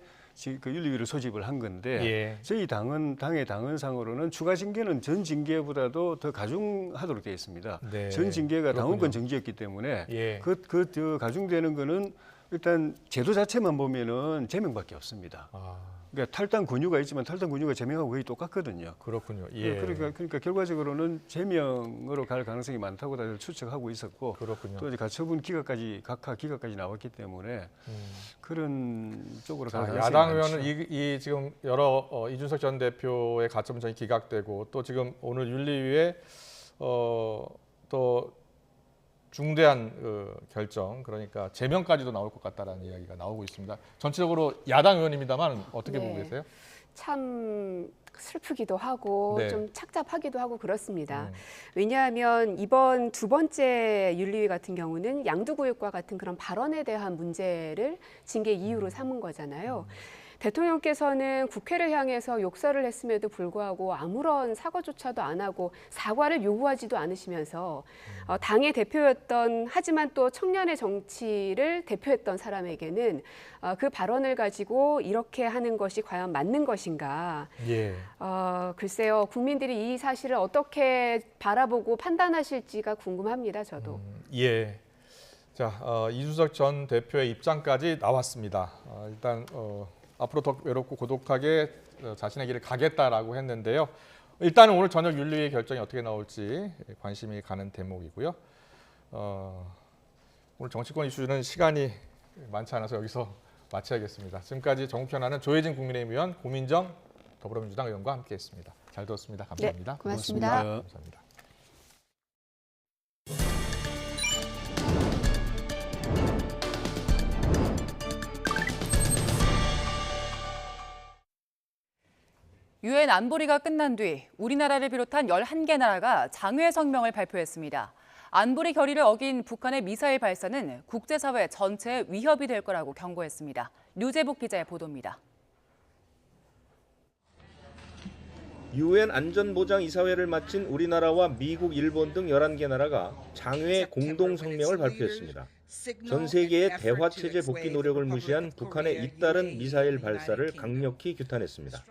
그 윤리위를 소집을 한 건데 저희 당의 당헌상으로는 추가 징계는 전 징계보다도 더 가중하도록 되어 있습니다. 전 징계가 당원권 정지였기 때문에 그 가중되는 거는 일단 제도 자체만 보면은 제명밖에 없습니다. 그러니까 탈당 권유가 있지만 탈당 권유가 제명하고 거의 똑같거든요. 그렇군요. 그러니까 결과적으로는 제명으로 갈 가능성이 많다고 다들 추측하고 있었고 또 이제 가처분 기각까지 각하 기각까지 나왔기 때문에 그런 쪽으로 갈 가능성이 야당 많죠. 의원은 이 지금 여러 이준석 전 대표의 가처분전이 기각되고 또 지금 오늘 윤리위에 또 중대한 결정, 그러니까 제명까지도 나올 것 같다라는 이야기가 나오고 있습니다. 전체적으로 야당 의원입니다만 어떻게 보고 계세요? 참 슬프기도 하고 좀 착잡하기도 하고 그렇습니다. 왜냐하면 이번 두 번째 윤리위 같은 경우는 양두구역과 같은 그런 발언에 대한 문제를 징계 이유로 삼은 거잖아요. 대통령께서는 국회를 향해서 욕설을 했음에도 불구하고 아무런 사과조차도 안 하고 사과를 요구하지도 않으시면서 당의 대표였던 하지만 또 청년의 정치를 대표했던 사람에게는 그 발언을 가지고 이렇게 하는 것이 과연 맞는 것인가. 글쎄요. 국민들이 이 사실을 어떻게 바라보고 판단하실지가 궁금합니다. 저도. 자, 이준석 전 대표의 입장까지 나왔습니다. 일단 앞으로 더 외롭고 고독하게 자신의 길을 가겠다라고 했는데요. 일단은 오늘 저녁 윤리위의 결정이 어떻게 나올지 관심이 가는 대목이고요. 오늘 정치권 이슈는 시간이 많지 않아서 여기서 마쳐야겠습니다. 지금까지 정우편하는 조혜진 국민의힘 의원, 고민정 더불어민주당 의원과 함께했습니다. 잘 들었습니다. 감사합니다. 고맙습니다. 감사합니다. 유엔 안보리가 끝난 뒤 우리나라를 비롯한 11개 나라가 장외 성명을 발표했습니다. 안보리 결의를 어긴 북한의 미사일 발사는 국제사회 전체에 위협이 될 거라고 경고했습니다. 류재복 기자의 보도입니다. 유엔 안전보장이사회를 마친 우리나라와 미국, 일본 등 11개 나라가 장외 공동 성명을 발표했습니다. 전 세계의 대화체제 복귀 노력을 무시한 북한의 잇따른 미사일 발사를 강력히 규탄했습니다.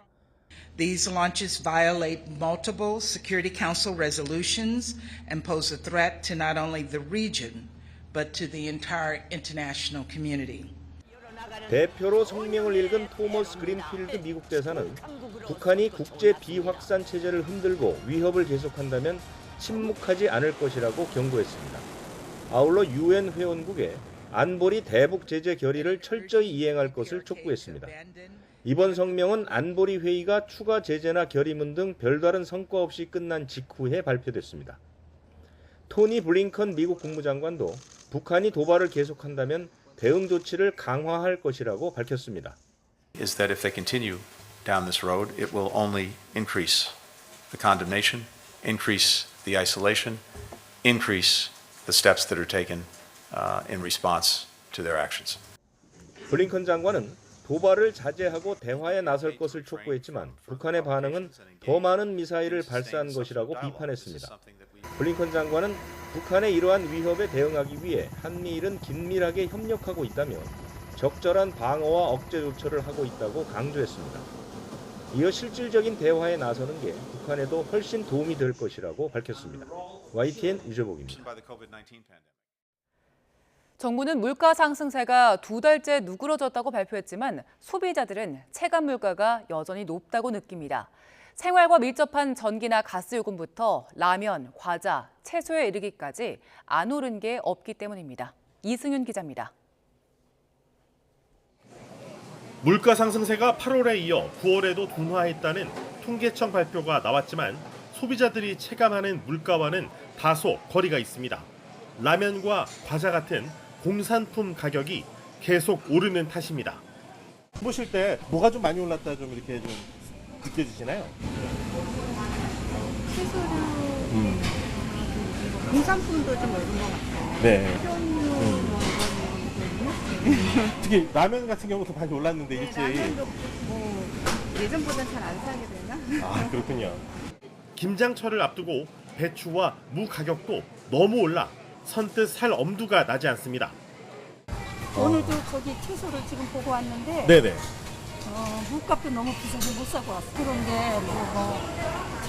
These launches violate multiple Security Council resolutions and pose a threat to not only the region, but to the entire international community. 대표로 성명을 읽은 토머스 그린필드 미국 대사는 북한이 국제 비확산 체제를 흔들고 위협을 계속한다면 침묵하지 않을 것이라고 경고했습니다. 아울러 유엔 회원국에 안보리 대북 제재 결의를 철저히 이행할 것을 촉구했습니다. 이번 성명은 안보리 회의가 추가 제재나 결의문 등 별다른 성과 없이 끝난 직후에 발표됐습니다. 토니 블링컨 미국 국무장관도 북한이 도발을 계속한다면 대응 조치를 강화할 것이라고 밝혔습니다. Is that if they continue down this road, it will only increase the condemnation, increase the isolation, increase the steps that are taken in response to their actions. 블링컨 장관은 도발을 자제하고 대화에 나설 것을 촉구했지만 북한의 반응은 더 많은 미사일을 발사한 것이라고 비판했습니다. 블링컨 장관은 북한의 이러한 위협에 대응하기 위해 한미일은 긴밀하게 협력하고 있다며 적절한 방어와 억제 조처를 하고 있다고 강조했습니다. 이어 실질적인 대화에 나서는 게 북한에도 훨씬 도움이 될 것이라고 밝혔습니다. YTN 유재복입니다. 정부는 물가 상승세가 2달째 누그러졌다고 발표했지만 소비자들은 체감 물가가 여전히 높다고 느낍니다. 생활과 밀접한 전기나 가스 요금부터 라면, 과자, 채소에 이르기까지 안 오른 게 없기 때문입니다. 이승윤 기자입니다. 물가 상승세가 8월에 이어 9월에도 둔화했다는 통계청 발표가 나왔지만 소비자들이 체감하는 물가와는 다소 거리가 있습니다. 라면과 과자 같은 공산품 가격이 계속 오르는 탓입니다. 보실 때 뭐가 좀 많이 올랐다 좀 이렇게 좀 느껴지시나요? 채소류, 공산품도 좀 오른 것 같아요. 네. 식용유 특히 라면 같은 경우도 많이 올랐는데 네, 일제히. 라면도 뭐 예전보다는 잘 안 사게 되나? 아 그렇군요. 김장철을 앞두고 배추와 무 가격도 너무 올라 선뜻 살 엄두가 나지 않습니다. 오늘도 저기 채소를 지금 보고 왔는데 네네. 물값도 너무 비싸서 못 사고 왔어. 그런데 뭐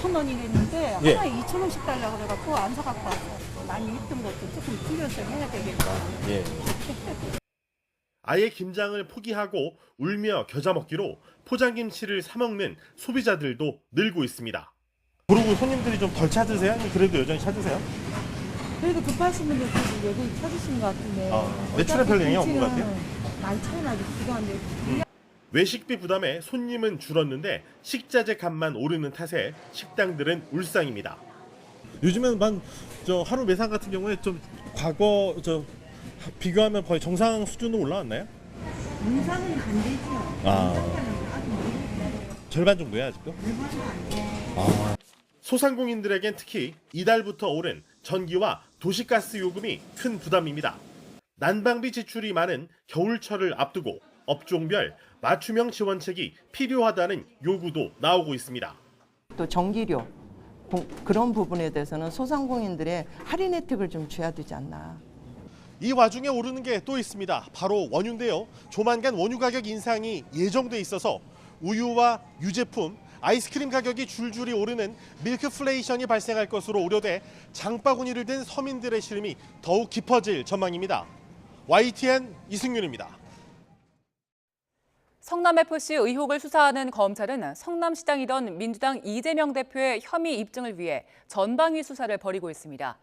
1,000원이 했는데 예. 하나에 2,000원씩 달라고 그래갖고 안 사갖고 왔어. 많이 있던 것도 조금 줄여서 해야 되겠다. 예. 아예 김장을 포기하고 울며 겨자 먹기로 포장김치를 사 먹는 소비자들도 늘고 있습니다. 그리고 손님들이 좀 덜 찾으세요? 아니면 그래도 여전히 찾으세요? 그래도 급하신 분들 여기 찾으신 것 같은데. 매출에 별 영향 없는 것 같아요? 많이 차이 나기도 한데. 외식비 부담에 손님은 줄었는데 식자재 값만 오르는 탓에 식당들은 울상입니다. 요즘에는 하루 매상 같은 경우에 좀 과거 비교하면 거의 정상 수준으로 올라왔나요? 인상은 안 되죠. 절반 정도야 아직도? 소상공인들에겐 특히 이달부터 오른 전기와 도시가스 요금이 큰 부담입니다. 난방비 지출이 많은 겨울철을 앞두고 업종별 맞춤형 지원책이 필요하다는 요구도 나오고 있습니다. 또 전기료 그런 부분에 대해서는 소상공인들의 할인 혜택을 좀 줘야 되지 않나. 이 와중에 오르는 게 또 있습니다. 바로 원유인데요. 조만간 원유 가격 인상이 예정돼 있어서 우유와 유제품, 아이스크림 가격이 줄줄이 오르는 밀크플레이션이 발생할 것으로 우려돼 장바구니를 든 서민들의 시름이 더욱 깊어질 전망입니다. YTN 이승윤입니다. 성남FC 의혹을 수사하는 검찰은 성남시장이던 민주당 이재명 대표의 혐의 입증을 위해 전방위 수사를 벌이고 있습니다.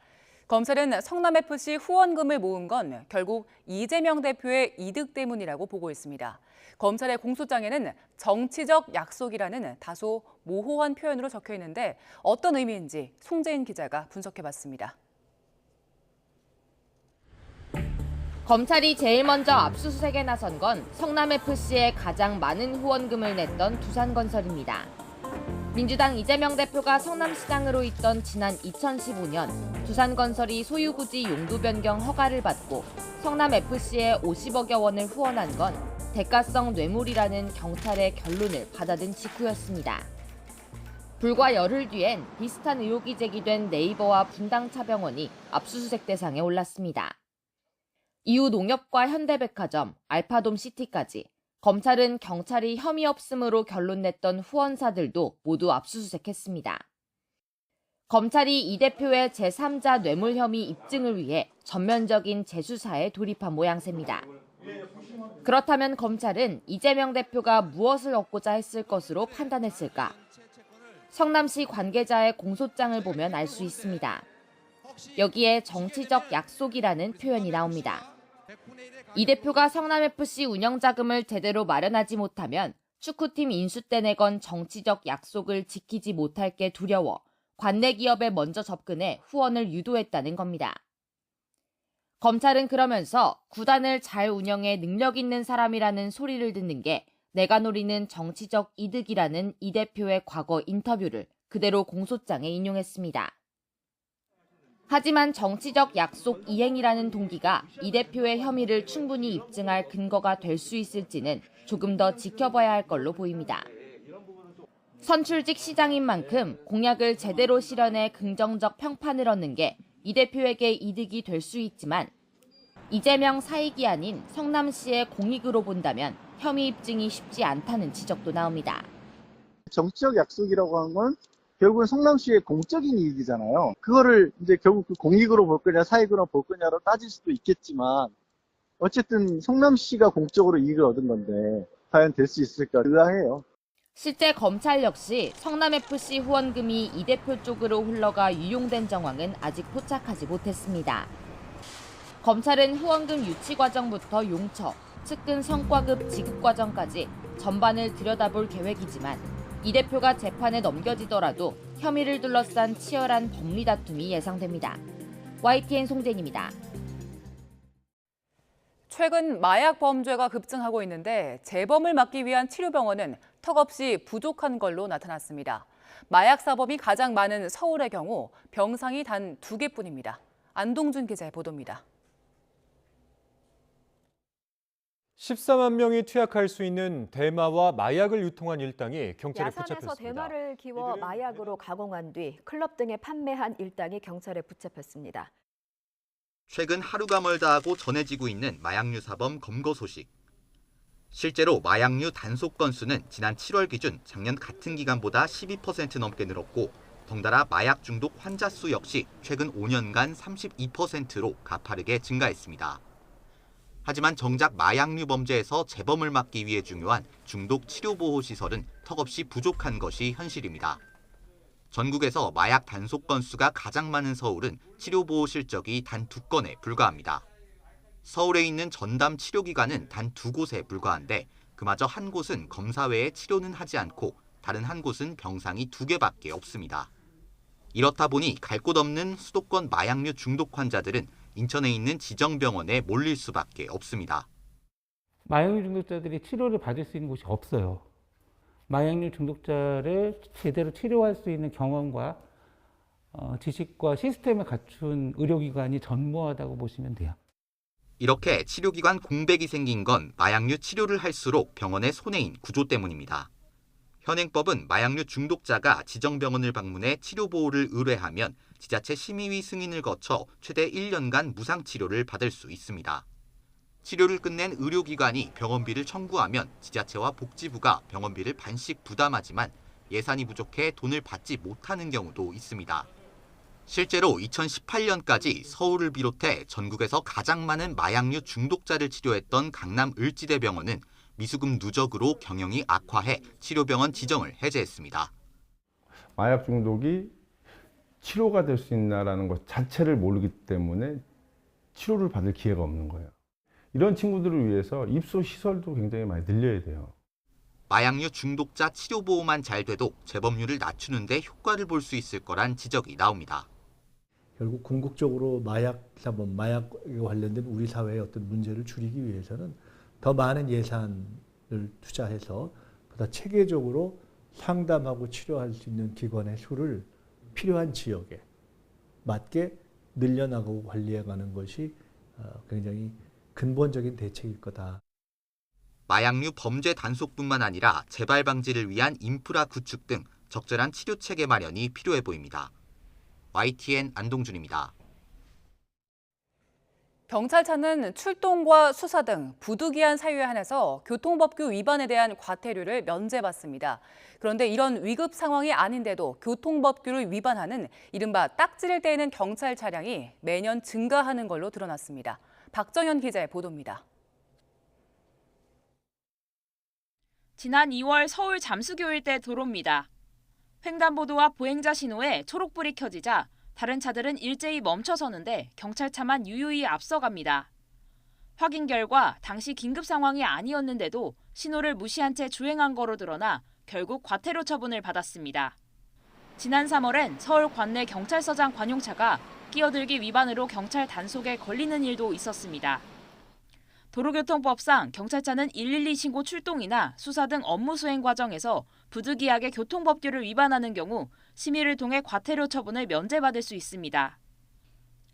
검찰은 성남FC 후원금을 모은 건 결국 이재명 대표의 이득 때문이라고 보고 있습니다. 검찰의 공소장에는 정치적 약속이라는 다소 모호한 표현으로 적혀 있는데 어떤 의미인지 송재인 기자가 분석해봤습니다. 검찰이 제일 먼저 압수수색에 나선 건 성남FC에 가장 많은 후원금을 냈던 두산건설입니다. 민주당 이재명 대표가 성남시장으로 있던 지난 2015년 두산건설이 소유구지 용도 변경 허가를 받고 성남FC에 50억여 원을 후원한 건 대가성 뇌물이라는 경찰의 결론을 받아든 직후였습니다. 불과 열흘 뒤엔 비슷한 의혹이 제기된 네이버와 분당차병원이 압수수색 대상에 올랐습니다. 이후 농협과 현대백화점, 알파돔시티까지 검찰은 경찰이 혐의 없음으로 결론 냈던 후원사들도 모두 압수수색했습니다. 검찰이 이 대표의 제3자 뇌물 혐의 입증을 위해 전면적인 재수사에 돌입한 모양새입니다. 그렇다면 검찰은 이재명 대표가 무엇을 얻고자 했을 것으로 판단했을까? 성남시 관계자의 공소장을 보면 알 수 있습니다. 여기에 정치적 약속이라는 표현이 나옵니다. 이 대표가 성남FC 운영자금을 제대로 마련하지 못하면 축구팀 인수 때 내건 정치적 약속을 지키지 못할 게 두려워 관내 기업에 먼저 접근해 후원을 유도했다는 겁니다. 검찰은 그러면서 구단을 잘 운영해 능력 있는 사람이라는 소리를 듣는 게 내가 노리는 정치적 이득이라는 이 대표의 과거 인터뷰를 그대로 공소장에 인용했습니다. 하지만 정치적 약속 이행이라는 동기가 이 대표의 혐의를 충분히 입증할 근거가 될 수 있을지는 조금 더 지켜봐야 할 걸로 보입니다. 선출직 시장인 만큼 공약을 제대로 실현해 긍정적 평판을 얻는 게 이 대표에게 이득이 될 수 있지만 이재명 사익이 아닌 성남시의 공익으로 본다면 혐의 입증이 쉽지 않다는 지적도 나옵니다. 정치적 약속이라고 하는 건 결국은 성남시의 공적인 이익이잖아요. 그거를 이제 결국 그 공익으로 볼 거냐 사익으로 볼 거냐로 따질 수도 있겠지만 어쨌든 성남시가 공적으로 이익을 얻은 건데 과연 될 수 있을까 의아해요. 실제 검찰 역시 성남FC 후원금이 이 대표 쪽으로 흘러가 유용된 정황은 아직 포착하지 못했습니다. 검찰은 후원금 유치 과정부터 용처, 측근 성과급 지급 과정까지 전반을 들여다볼 계획이지만 이 대표가 재판에 넘겨지더라도 혐의를 둘러싼 치열한 법리 다툼이 예상됩니다. YTN 송재인입니다. 최근 마약 범죄가 급증하고 있는데 재범을 막기 위한 치료병원은 턱없이 부족한 걸로 나타났습니다. 마약 사범이 가장 많은 서울의 경우 병상이 단 2개뿐입니다. 안동준 기자의 보도입니다. 14만 명이 투약할 수 있는 대마와 마약을 유통한 일당이 경찰에 야산에서 붙잡혔습니다. 대마를 키워 마약으로 가공한 뒤 클럽 등에 판매한 일당이 경찰에 붙잡혔습니다. 최근 하루가 멀다 하고 전해지고 있는 마약류 사범 검거 소식. 실제로 마약류 단속 건수는 지난 7월 기준 작년 같은 기간보다 12% 넘게 늘었고 덩달아 마약 중독 환자 수 역시 최근 5년간 32%로 가파르게 증가했습니다. 하지만 정작 마약류 범죄에서 재범을 막기 위해 중요한 중독 치료보호시설은 턱없이 부족한 것이 현실입니다. 전국에서 마약 단속 건수가 가장 많은 서울은 치료보호 실적이 단 2건에 불과합니다. 서울에 있는 전담 치료기관은 단 2곳에 불과한데 그마저 한 곳은 검사 외에 치료는 하지 않고 다른 한 곳은 병상이 2개밖에 없습니다. 이렇다 보니 갈 곳 없는 수도권 마약류 중독 환자들은 인천에 있는 지정병원에 몰릴 수밖에 없습니다. 마약류 중독자들이 치료를 받을 수 있는 곳이 없어요. 마약류 중독자를 제대로 치료할 수 있는 경험과 지식과 시스템을 갖춘 의료기관이 전무하다고 보시면 돼요. 이렇게 치료기관 공백이 생긴 건 마약류 치료를 할수록 병원의 손해인 구조 때문입니다. 현행법은 마약류 중독자가 지정병원을 방문해 치료보호를 의뢰하면 지자체 심의위 승인을 거쳐 최대 1년간 무상치료를 받을 수 있습니다. 치료를 끝낸 의료기관이 병원비를 청구하면 지자체와 복지부가 병원비를 반씩 부담하지만 예산이 부족해 돈을 받지 못하는 경우도 있습니다. 실제로 2018년까지 서울을 비롯해 전국에서 가장 많은 마약류 중독자를 치료했던 강남 을지대병원은 미수금 누적으로 경영이 악화해 치료병원 지정을 해제했습니다. 마약 중독이 치료가 될 수 있나라는 것 자체를 모르기 때문에 치료를 받을 기회가 없는 거예요. 이런 친구들을 위해서 입소 시설도 굉장히 많이 늘려야 돼요. 마약류 중독자 치료보호만 잘 돼도 재범률을 낮추는 데 효과를 볼 수 있을 거란 지적이 나옵니다. 결국 궁극적으로 마약 사범, 마약 관련된 우리 사회의 어떤 문제를 줄이기 위해서는 더 많은 예산을 투자해서 보다 체계적으로 상담하고 치료할 수 있는 기관의 수를 필요한 지역에 맞게 늘려나가고 관리해가는 것이 굉장히 근본적인 대책일 거다. 마약류 범죄 단속뿐만 아니라 재발 방지를 위한 인프라 구축 등 적절한 치료 체계 마련이 필요해 보입니다. YTN 안동준입니다. 경찰차는 출동과 수사 등 부득이한 사유에 한해서 교통법규 위반에 대한 과태료를 면제받습니다. 그런데 이런 위급 상황이 아닌데도 교통법규를 위반하는 이른바 딱지를 떼는 경찰 차량이 매년 증가하는 걸로 드러났습니다. 박정현 기자의 보도입니다. 지난 2월 서울 잠수교일대 도로입니다. 횡단보도와 보행자 신호에 초록불이 켜지자 다른 차들은 일제히 멈춰서는데 경찰차만 유유히 앞서갑니다. 확인 결과 당시 긴급 상황이 아니었는데도 신호를 무시한 채 주행한 거로 드러나 결국 과태료 처분을 받았습니다. 지난 3월엔 서울 관내 경찰서장 관용차가 끼어들기 위반으로 경찰 단속에 걸리는 일도 있었습니다. 도로교통법상 경찰차는 112 신고 출동이나 수사 등 업무 수행 과정에서 부득이하게 교통법규를 위반하는 경우 심의를 통해 과태료 처분을 면제받을 수 있습니다.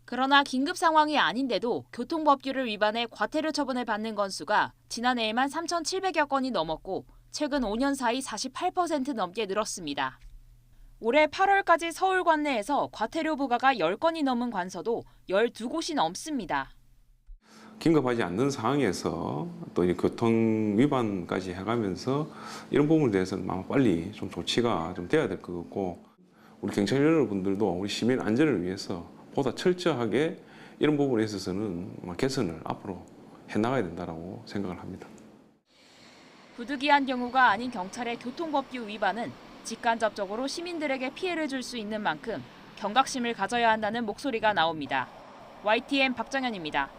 그러나 긴급 상황이 아닌데도 교통법규를 위반해 과태료 처분을 받는 건수가 지난해에만 3,700여 건이 넘었고 최근 5년 사이 48% 넘게 늘었습니다. 올해 8월까지 서울 관내에서 과태료 부과가 10건이 넘은 관서도 12곳이 넘습니다. 긴급하지 않는 상황에서 또 이 교통 위반까지 해가면서 이런 부분에 대해서는 아마 빨리 좀 조치가 좀 돼야 될 것 같고 우리 경찰 여러분들도 우리 시민 안전을 위해서 보다 철저하게 이런 부분에 있어서는 개선을 앞으로 해나가야 된다고 생각을 합니다. 부득이한 경우가 아닌 경찰의 교통법규 위반은 직간접적으로 시민들에게 피해를 줄 수 있는 만큼 경각심을 가져야 한다는 목소리가 나옵니다. YTN 박정현입니다.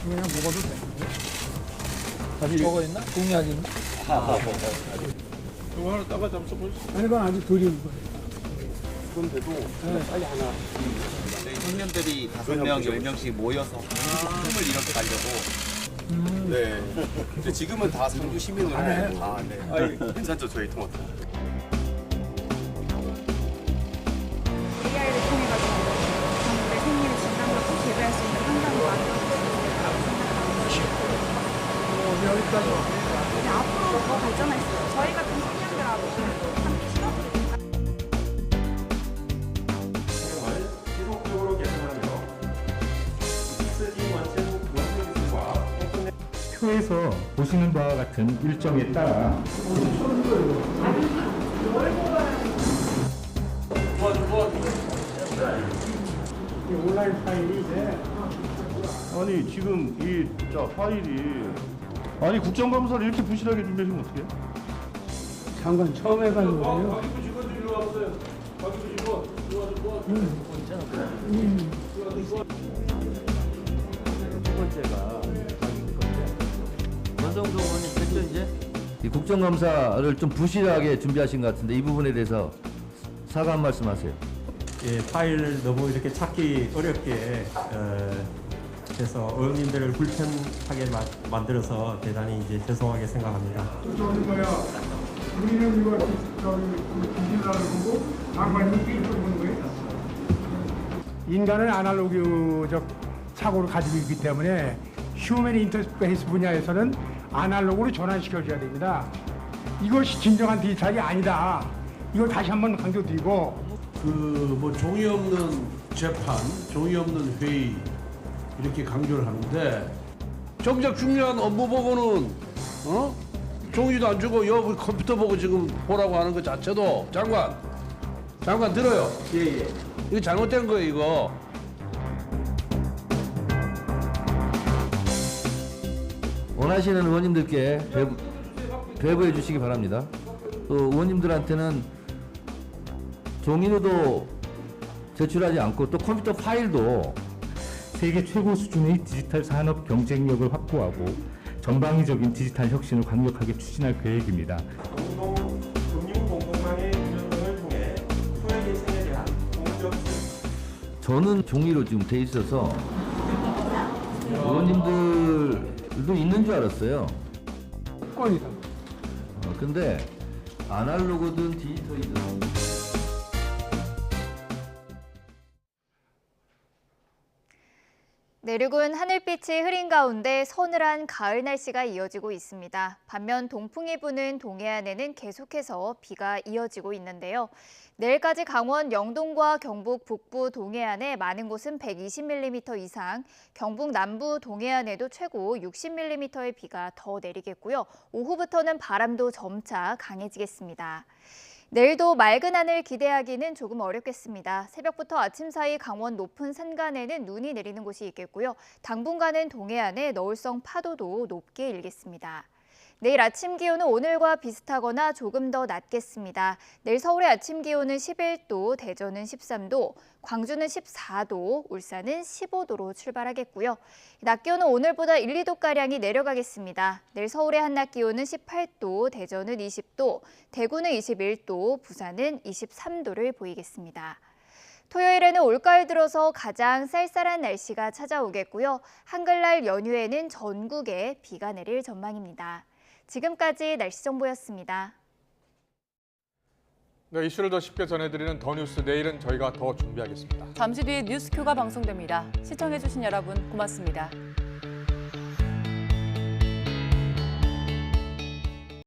그냥 먹어도 되는데. 아직 저거 있나? 공약 있나? 그거 하나 따가 잡숴 보시죠. 아니, 그건 아직 덜 익은 거예요. 그건 돼도 빨리 하나. 청년들이 5명, 10명씩 모여서 힘을 이렇게 가려고. 네. 근데 지금은 다 상주 시민으로 아, 네. 괜찮죠, 저희 토마토. AI를 통해 가지고 정부의 생리를 진단받고 재배할 수 있는 환경이 만들어졌다고 생각합니다. 여기까지. 앞으로 더 발전할 수 있어요. 저희 같은 청년들하고 함께 실어드리니까. 지속적으로 개선하며 ESG 원칙과 표에서 보시는 바와 같은 일정에 따라 온라인 파일이 이제 아니 지금 이 파일이 아니 국정감사를 이렇게 부실하게 준비하시면 어떡해요? 장관 처음 해가는 거예요. 첫 번째가 원성동 의원님 됐죠 이제? 이 국정감사를 좀 부실하게 준비하신 것 같은데 이 부분에 대해서 사과 한 말씀 하세요. 예, 파일을 너무 이렇게 찾기 어렵게 해서 의원님들을 불편하게 만들어서 대단히 이제 죄송하게 생각합니다. 저는 거야. 우리는 이거 기질라는 거고 장관님 삐를 보는 거예요. 인간은 아날로그적 사고를 가지고 있기 때문에 휴먼 인터페이스 분야에서는 아날로그로 전환시켜줘야 됩니다. 이것이 진정한 디지털이 아니다. 이걸 다시 한번 강조드리고 뭐 종이 없는 재판, 종이 없는 회의 이렇게 강조를 하는데 정작 중요한 업무 보고는 종이도 안 주고 여기 컴퓨터 보고 지금 보라고 하는 것 자체도 장관 들어요. 예. 이거 잘못된 거예요 이거. 원하시는 의원님들께 배부해 주시기 바랍니다. 또 의원님들한테는 종이로도 제출하지 않고 또 컴퓨터 파일도 세계 최고 수준의 디지털 산업 경쟁력을 확보하고 전방위적인 디지털 혁신을 강력하게 추진할 계획입니다. 금융공공망의 운영 등을 통해 소액 예산에 대한 공적 저는 종이로 지금 돼 있어서 의원님들도 있는 줄 알았어요. 건이다. 근데 아날로그든 디지털이든 내륙은 하늘빛이 흐린 가운데 서늘한 가을 날씨가 이어지고 있습니다. 반면 동풍이 부는 동해안에는 계속해서 비가 이어지고 있는데요. 내일까지 강원 영동과 경북 북부 동해안에 많은 곳은 120mm 이상, 경북 남부 동해안에도 최고 60mm의 비가 더 내리겠고요. 오후부터는 바람도 점차 강해지겠습니다. 내일도 맑은 하늘 기대하기는 조금 어렵겠습니다. 새벽부터 아침 사이 강원 높은 산간에는 눈이 내리는 곳이 있겠고요. 당분간은 동해안에 너울성 파도도 높게 일겠습니다. 내일 아침 기온은 오늘과 비슷하거나 조금 더 낮겠습니다. 내일 서울의 아침 기온은 11도, 대전은 13도, 광주는 14도, 울산은 15도로 출발하겠고요. 낮 기온은 오늘보다 1, 2도가량이 내려가겠습니다. 내일 서울의 한낮 기온은 18도, 대전은 20도, 대구는 21도, 부산은 23도를 보이겠습니다. 토요일에는 올가을 들어서 가장 쌀쌀한 날씨가 찾아오겠고요. 한글날 연휴에는 전국에 비가 내릴 전망입니다. 지금까지 날씨 정보였습니다. 네, 이슈를 더 쉽게 전해드리는 더 뉴스, 내일은 저희가 더 준비하겠습니다. 잠시 뒤에 뉴스큐가 방송됩니다. 시청해주신 여러분 고맙습니다.